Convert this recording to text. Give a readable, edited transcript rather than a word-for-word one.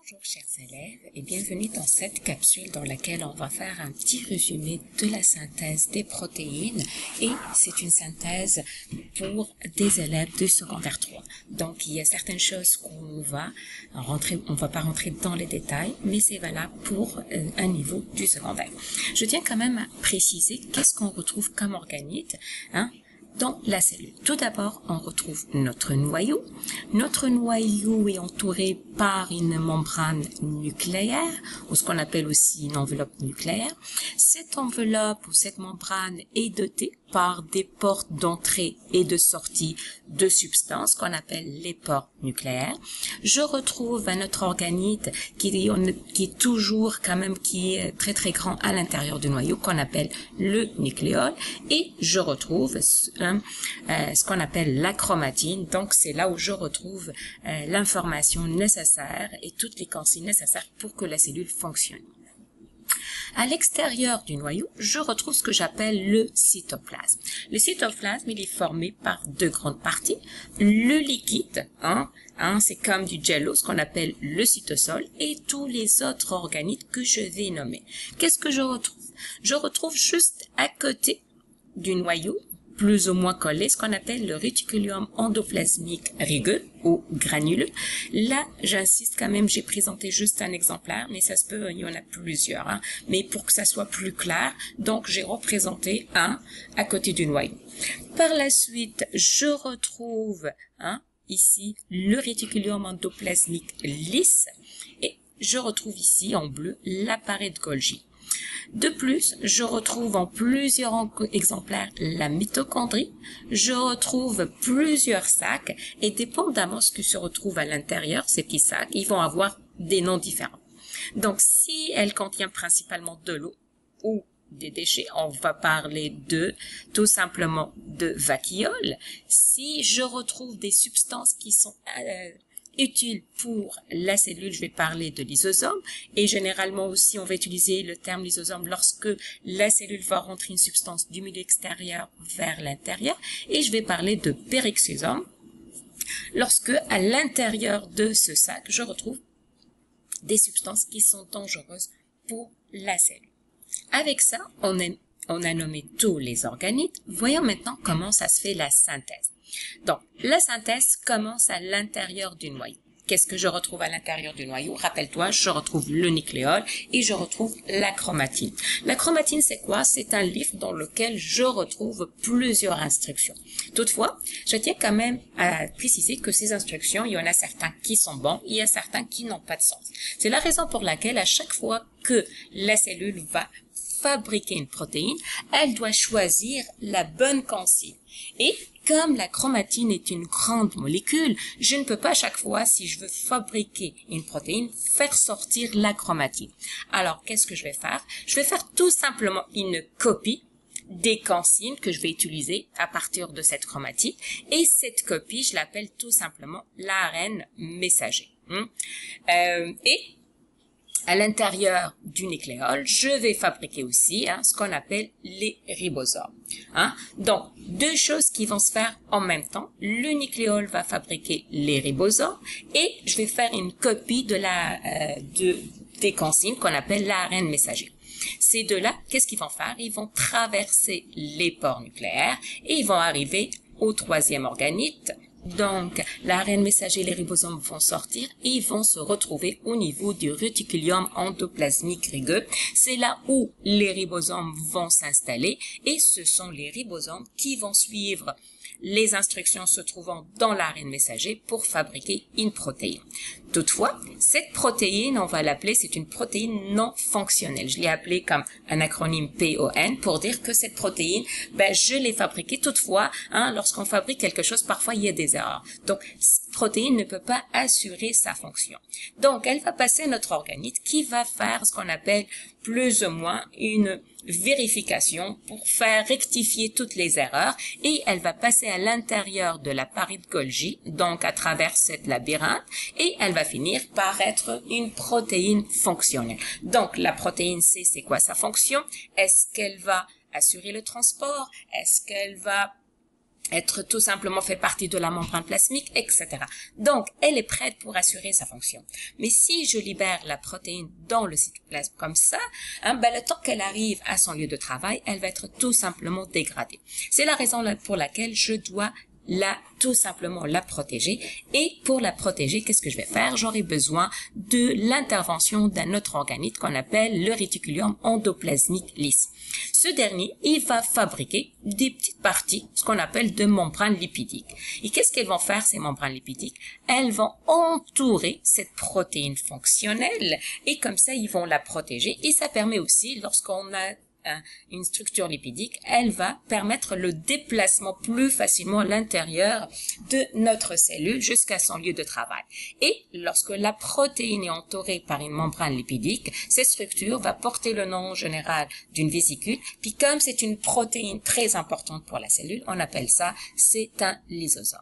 Bonjour chers élèves et bienvenue dans cette capsule dans laquelle on va faire un petit résumé de la synthèse des protéines et c'est une synthèse pour des élèves de secondaire 3. Donc il y a certaines choses qu'on va rentrer, on va pas rentrer dans les détails, mais c'est valable pour un niveau du secondaire. Je tiens quand même à préciser qu'est-ce qu'on retrouve comme organite, dans la cellule. Tout d'abord, on retrouve notre noyau. Notre noyau est entouré par une membrane nucléaire, ou ce qu'on appelle aussi une enveloppe nucléaire. Cette enveloppe ou cette membrane est dotée par des portes d'entrée et de sortie de substances qu'on appelle les ports nucléaires. Je retrouve un autre organite qui est toujours quand même qui est très très grand à l'intérieur du noyau qu'on appelle le nucléole et je retrouve ce qu'on appelle la chromatine. Donc c'est là où je retrouve l'information nécessaire et toutes les consignes nécessaires pour que la cellule fonctionne. À l'extérieur du noyau, je retrouve ce que j'appelle le cytoplasme. Le cytoplasme, il est formé par deux grandes parties. Le liquide, c'est comme du jello, ce qu'on appelle le cytosol, et tous les autres organites que je vais nommer. Qu'est-ce que je retrouve? Je retrouve juste à côté du noyau, plus ou moins collé, ce qu'on appelle le réticulum endoplasmique rugueux ou granuleux. Là, j'insiste quand même, j'ai présenté juste un exemplaire, mais ça se peut, il y en a plusieurs. Mais pour que ça soit plus clair, donc j'ai représenté un à côté du noyau. Par la suite, je retrouve ici le réticulum endoplasmique lisse et je retrouve ici en bleu l'appareil de Golgi. De plus, je retrouve en plusieurs exemplaires la mitochondrie, je retrouve plusieurs sacs et dépendamment de ce qui se retrouve à l'intérieur, ces petits sacs, ils vont avoir des noms différents. Donc, si elle contient principalement de l'eau ou des déchets, on va parler tout simplement de vacuole. Si je retrouve des substances qui sont utile pour la cellule, je vais parler de lysosome et généralement aussi on va utiliser le terme lysosome lorsque la cellule va rentrer une substance du milieu extérieur vers l'intérieur et je vais parler de peroxysome lorsque à l'intérieur de ce sac je retrouve des substances qui sont dangereuses pour la cellule. Avec ça, on a nommé tous les organites. Voyons maintenant comment ça se fait la synthèse. Donc, la synthèse commence à l'intérieur du noyau. Qu'est-ce que je retrouve à l'intérieur du noyau? Rappelle-toi, je retrouve le nucléole et je retrouve la chromatine. La chromatine, c'est quoi? C'est un livre dans lequel je retrouve plusieurs instructions. Toutefois, je tiens quand même à préciser que ces instructions, il y en a certains qui sont bons, il y a certains qui n'ont pas de sens. C'est la raison pour laquelle à chaque fois que la cellule va fabriquer une protéine, elle doit choisir la bonne consigne. Et comme la chromatine est une grande molécule, je ne peux pas à chaque fois, si je veux fabriquer une protéine, faire sortir la chromatine. Alors, qu'est-ce que je vais faire? Je vais faire tout simplement une copie des consignes que je vais utiliser à partir de cette chromatine. Et cette copie, je l'appelle tout simplement l'ARN messager. Et à l'intérieur du nucléole, je vais fabriquer aussi ce qu'on appelle les ribosomes. Donc, deux choses qui vont se faire en même temps. Le nucléole va fabriquer les ribosomes et je vais faire une copie des consignes qu'on appelle l'ARN messager. Ces deux-là, qu'est-ce qu'ils vont faire? Ils vont traverser les pores nucléaires et ils vont arriver au troisième organite. Donc, l'ARN messager et les ribosomes vont sortir et ils vont se retrouver au niveau du réticulum endoplasmique rugueux. C'est là où les ribosomes vont s'installer et ce sont les ribosomes qui vont suivre les instructions se trouvant dans l'ARN messager pour fabriquer une protéine. Toutefois, cette protéine, on va l'appeler, c'est une protéine non fonctionnelle. Je l'ai appelée comme un acronyme PON pour dire que cette protéine, je l'ai fabriquée. Toutefois, lorsqu'on fabrique quelque chose, parfois il y a des erreurs. Donc, cette protéine ne peut pas assurer sa fonction. Donc, elle va passer à notre organite qui va faire ce qu'on appelle plus ou moins une vérification pour faire rectifier toutes les erreurs et elle va passer à l'intérieur de l'appareil de Golgi, donc à travers cette labyrinthe et elle va finir par être une protéine fonctionnelle. Donc la protéine C, c'est quoi sa fonction? Est-ce qu'elle va assurer le transport? Est-ce qu'elle va être tout simplement fait partie de la membrane plasmique, etc. Donc, elle est prête pour assurer sa fonction. Mais si je libère la protéine dans le cytoplasme comme ça, le temps qu'elle arrive à son lieu de travail, elle va être tout simplement dégradée. C'est la raison pour laquelle je dois tout simplement la protéger. Et pour la protéger, qu'est-ce que je vais faire? J'aurai besoin de l'intervention d'un autre organite qu'on appelle le réticulum endoplasmique lisse. Ce dernier, il va fabriquer des petites parties, ce qu'on appelle de membranes lipidiques. Et qu'est-ce qu'elles vont faire, ces membranes lipidiques? Elles vont entourer cette protéine fonctionnelle et comme ça, ils vont la protéger. Et ça permet aussi, lorsqu'on a une structure lipidique, elle va permettre le déplacement plus facilement à l'intérieur de notre cellule jusqu'à son lieu de travail. Et lorsque la protéine est entourée par une membrane lipidique, cette structure va porter le nom général d'une vésicule. Puis comme c'est une protéine très importante pour la cellule, on appelle ça, c'est un lysosome.